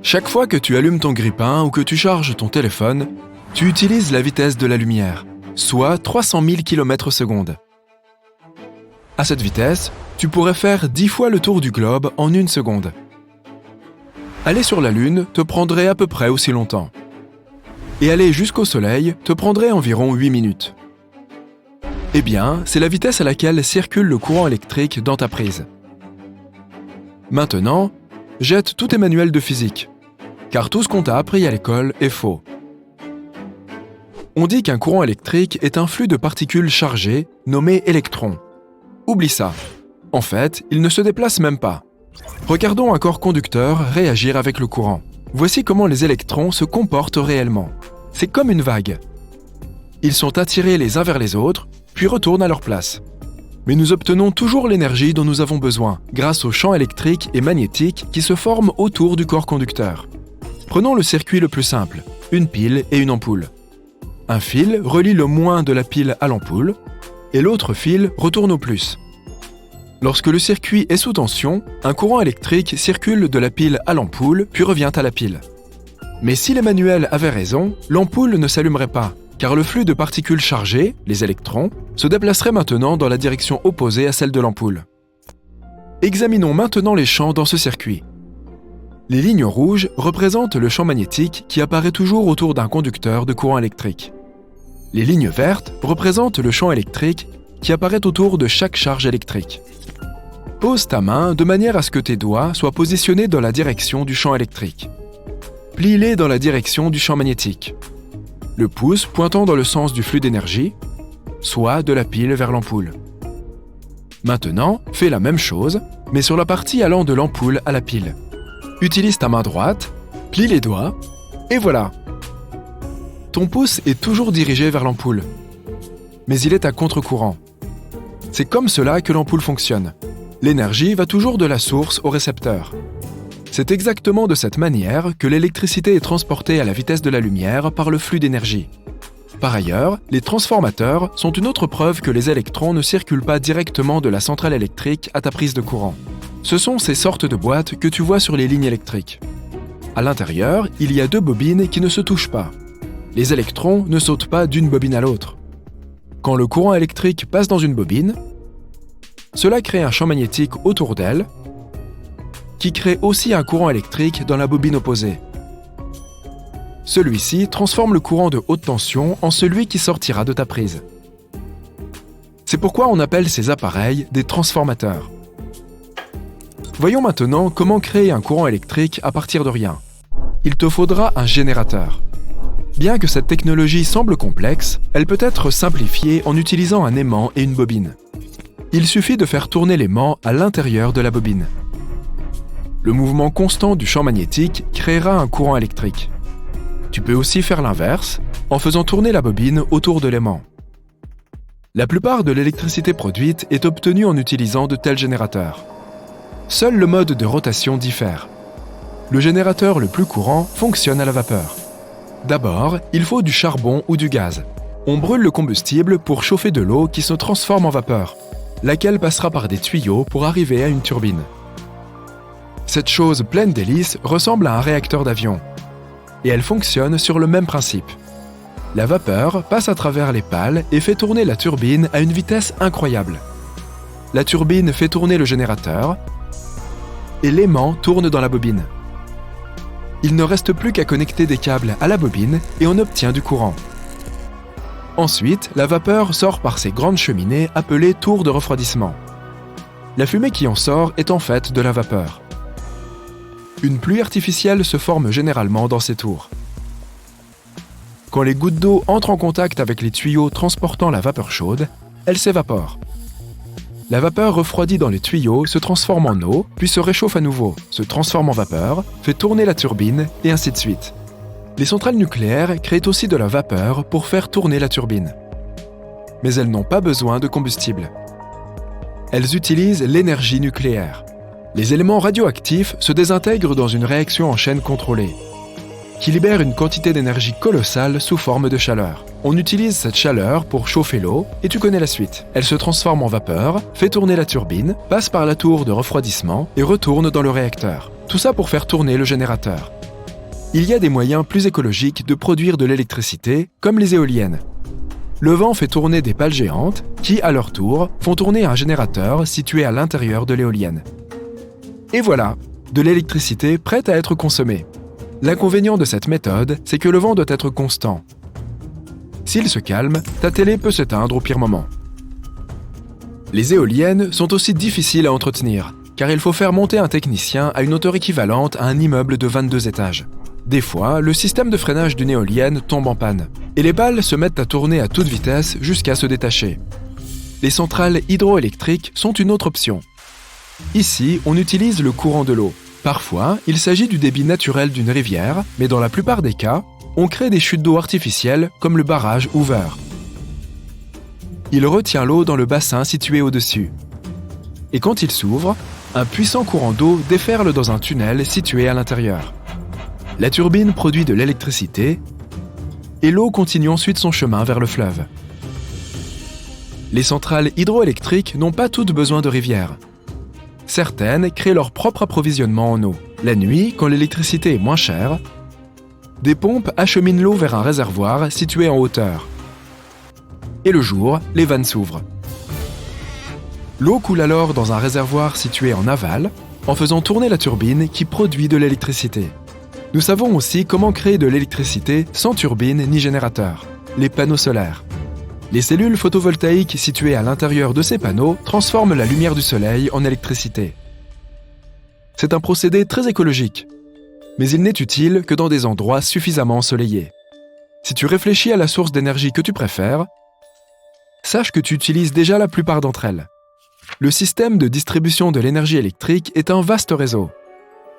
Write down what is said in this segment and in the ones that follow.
Chaque fois que tu allumes ton grille-pain ou que tu charges ton téléphone, tu utilises la vitesse de la lumière, soit 300 000 km/s. À cette vitesse, tu pourrais faire 10 fois le tour du globe en 1 seconde. Aller sur la Lune te prendrait à peu près aussi longtemps. Et aller jusqu'au Soleil te prendrait environ 8 minutes. Eh bien, c'est la vitesse à laquelle circule le courant électrique dans ta prise. Maintenant, jette tous tes manuels de physique, car tout ce qu'on t'a appris à l'école est faux. On dit qu'un courant électrique est un flux de particules chargées nommé électrons. Oublie ça. En fait, il ne se déplace même pas. Regardons un corps conducteur réagir avec le courant. Voici comment les électrons se comportent réellement. C'est comme une vague. Ils sont attirés les uns vers les autres, puis retournent à leur place. Mais nous obtenons toujours l'énergie dont nous avons besoin, grâce aux champs électriques et magnétiques qui se forment autour du corps conducteur. Prenons le circuit le plus simple, une pile et une ampoule. Un fil relie le moins de la pile à l'ampoule, et l'autre fil retourne au plus. Lorsque le circuit est sous tension, un courant électrique circule de la pile à l'ampoule, puis revient à la pile. Mais si les manuels avaient raison, l'ampoule ne s'allumerait pas, car le flux de particules chargées, les électrons, se déplacerait maintenant dans la direction opposée à celle de l'ampoule. Examinons maintenant les champs dans ce circuit. Les lignes rouges représentent le champ magnétique qui apparaît toujours autour d'un conducteur de courant électrique. Les lignes vertes représentent le champ électrique qui apparaît autour de chaque charge électrique. Pose ta main de manière à ce que tes doigts soient positionnés dans la direction du champ électrique. Plie-les dans la direction du champ magnétique. Le pouce pointant dans le sens du flux d'énergie, soit de la pile vers l'ampoule. Maintenant, fais la même chose, mais sur la partie allant de l'ampoule à la pile. Utilise ta main droite, plie les doigts, et voilà. Ton pouce est toujours dirigé vers l'ampoule, mais il est à contre-courant. C'est comme cela que l'ampoule fonctionne. L'énergie va toujours de la source au récepteur. C'est exactement de cette manière que l'électricité est transportée à la vitesse de la lumière par le flux d'énergie. Par ailleurs, les transformateurs sont une autre preuve que les électrons ne circulent pas directement de la centrale électrique à ta prise de courant. Ce sont ces sortes de boîtes que tu vois sur les lignes électriques. À l'intérieur, il y a 2 bobines qui ne se touchent pas. Les électrons ne sautent pas d'une bobine à l'autre. Quand le courant électrique passe dans une bobine, cela crée un champ magnétique autour d'elle, qui crée aussi un courant électrique dans la bobine opposée. Celui-ci transforme le courant de haute tension en celui qui sortira de ta prise. C'est pourquoi on appelle ces appareils des transformateurs. Voyons maintenant comment créer un courant électrique à partir de rien. Il te faudra un générateur. Bien que cette technologie semble complexe, elle peut être simplifiée en utilisant un aimant et une bobine. Il suffit de faire tourner l'aimant à l'intérieur de la bobine. Le mouvement constant du champ magnétique créera un courant électrique. Tu peux aussi faire l'inverse, en faisant tourner la bobine autour de l'aimant. La plupart de l'électricité produite est obtenue en utilisant de tels générateurs. Seul le mode de rotation diffère. Le générateur le plus courant fonctionne à la vapeur. D'abord, il faut du charbon ou du gaz. On brûle le combustible pour chauffer de l'eau qui se transforme en vapeur, laquelle passera par des tuyaux pour arriver à une turbine. Cette chose pleine d'hélices ressemble à un réacteur d'avion, et elle fonctionne sur le même principe. La vapeur passe à travers les pales et fait tourner la turbine à une vitesse incroyable. La turbine fait tourner le générateur, et l'aimant tourne dans la bobine. Il ne reste plus qu'à connecter des câbles à la bobine et on obtient du courant. Ensuite, la vapeur sort par ces grandes cheminées appelées tours de refroidissement. La fumée qui en sort est en fait de la vapeur. Une pluie artificielle se forme généralement dans ces tours. Quand les gouttes d'eau entrent en contact avec les tuyaux transportant la vapeur chaude, elles s'évaporent. La vapeur refroidie dans les tuyaux se transforme en eau, puis se réchauffe à nouveau, se transforme en vapeur, fait tourner la turbine, et ainsi de suite. Les centrales nucléaires créent aussi de la vapeur pour faire tourner la turbine. Mais elles n'ont pas besoin de combustible. Elles utilisent l'énergie nucléaire. Les éléments radioactifs se désintègrent dans une réaction en chaîne contrôlée, qui libère une quantité d'énergie colossale sous forme de chaleur. On utilise cette chaleur pour chauffer l'eau et tu connais la suite. Elle se transforme en vapeur, fait tourner la turbine, passe par la tour de refroidissement et retourne dans le réacteur. Tout ça pour faire tourner le générateur. Il y a des moyens plus écologiques de produire de l'électricité, comme les éoliennes. Le vent fait tourner des pales géantes qui, à leur tour, font tourner un générateur situé à l'intérieur de l'éolienne. Et voilà, de l'électricité prête à être consommée. L'inconvénient de cette méthode, c'est que le vent doit être constant. S'il se calme, ta télé peut s'éteindre au pire moment. Les éoliennes sont aussi difficiles à entretenir, car il faut faire monter un technicien à une hauteur équivalente à un immeuble de 22 étages. Des fois, le système de freinage d'une éolienne tombe en panne, et les pales se mettent à tourner à toute vitesse jusqu'à se détacher. Les centrales hydroélectriques sont une autre option. Ici, on utilise le courant de l'eau. Parfois, il s'agit du débit naturel d'une rivière, mais dans la plupart des cas, on crée des chutes d'eau artificielles comme le barrage Hoover. Il retient l'eau dans le bassin situé au-dessus. Et quand il s'ouvre, un puissant courant d'eau déferle dans un tunnel situé à l'intérieur. La turbine produit de l'électricité et l'eau continue ensuite son chemin vers le fleuve. Les centrales hydroélectriques n'ont pas toutes besoin de rivières. Certaines créent leur propre approvisionnement en eau. La nuit, quand l'électricité est moins chère, des pompes acheminent l'eau vers un réservoir situé en hauteur. Et le jour, les vannes s'ouvrent. L'eau coule alors dans un réservoir situé en aval, en faisant tourner la turbine qui produit de l'électricité. Nous savons aussi comment créer de l'électricité sans turbine ni générateur, les panneaux solaires. Les cellules photovoltaïques situées à l'intérieur de ces panneaux transforment la lumière du soleil en électricité. C'est un procédé très écologique, mais il n'est utile que dans des endroits suffisamment ensoleillés. Si tu réfléchis à la source d'énergie que tu préfères, sache que tu utilises déjà la plupart d'entre elles. Le système de distribution de l'énergie électrique est un vaste réseau.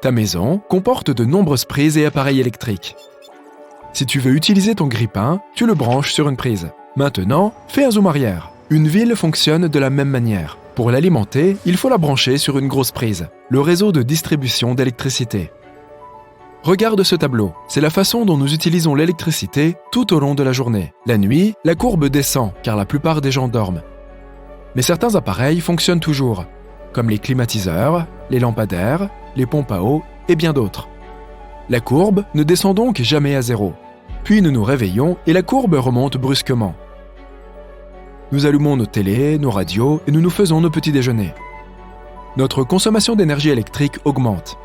Ta maison comporte de nombreuses prises et appareils électriques. Si tu veux utiliser ton grille-pain, tu le branches sur une prise. Maintenant, fais un zoom arrière. Une ville fonctionne de la même manière. Pour l'alimenter, il faut la brancher sur une grosse prise, le réseau de distribution d'électricité. Regarde ce tableau, c'est la façon dont nous utilisons l'électricité tout au long de la journée. La nuit, la courbe descend car la plupart des gens dorment. Mais certains appareils fonctionnent toujours, comme les climatiseurs, les lampadaires, les pompes à eau et bien d'autres. La courbe ne descend donc jamais à zéro. Puis nous nous réveillons et la courbe remonte brusquement. Nous allumons nos télés, nos radios et nous nous faisons nos petits déjeuners. Notre consommation d'énergie électrique augmente.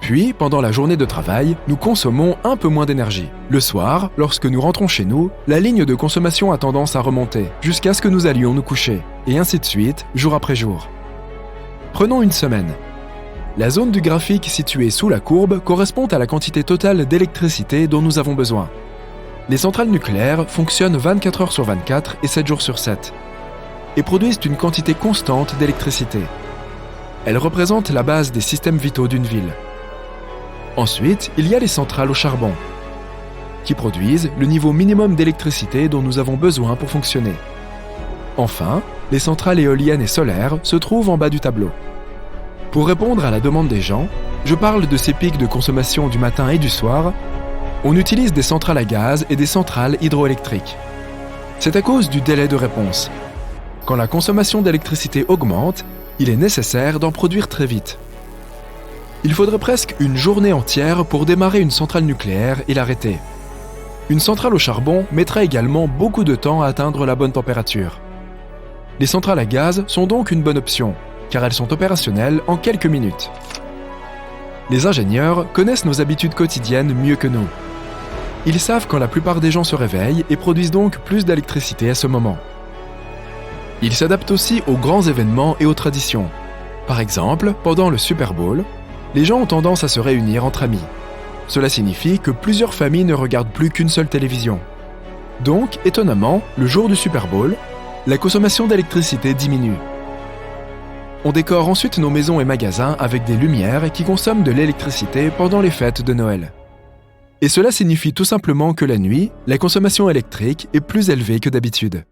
Puis, pendant la journée de travail, nous consommons un peu moins d'énergie. Le soir, lorsque nous rentrons chez nous, la ligne de consommation a tendance à remonter, jusqu'à ce que nous allions nous coucher, et ainsi de suite, jour après jour. Prenons une semaine. La zone du graphique située sous la courbe correspond à la quantité totale d'électricité dont nous avons besoin. Les centrales nucléaires fonctionnent 24 heures sur 24 et 7 jours sur 7, et produisent une quantité constante d'électricité. Elles représentent la base des systèmes vitaux d'une ville. Ensuite, il y a les centrales au charbon, qui produisent le niveau minimum d'électricité dont nous avons besoin pour fonctionner. Enfin, les centrales éoliennes et solaires se trouvent en bas du tableau. Pour répondre à la demande des gens, je parle de ces pics de consommation du matin et du soir. On utilise des centrales à gaz et des centrales hydroélectriques. C'est à cause du délai de réponse. Quand la consommation d'électricité augmente, il est nécessaire d'en produire très vite. Il faudrait presque une journée entière pour démarrer une centrale nucléaire et l'arrêter. Une centrale au charbon mettra également beaucoup de temps à atteindre la bonne température. Les centrales à gaz sont donc une bonne option, car elles sont opérationnelles en quelques minutes. Les ingénieurs connaissent nos habitudes quotidiennes mieux que nous. Ils savent quand la plupart des gens se réveillent et produisent donc plus d'électricité à ce moment. Ils s'adaptent aussi aux grands événements et aux traditions. Par exemple, pendant le Super Bowl, les gens ont tendance à se réunir entre amis. Cela signifie que plusieurs familles ne regardent plus qu'une seule télévision. Donc, étonnamment, le jour du Super Bowl, la consommation d'électricité diminue. On décore ensuite nos maisons et magasins avec des lumières qui consomment de l'électricité pendant les fêtes de Noël. Et cela signifie tout simplement que la nuit, la consommation électrique est plus élevée que d'habitude.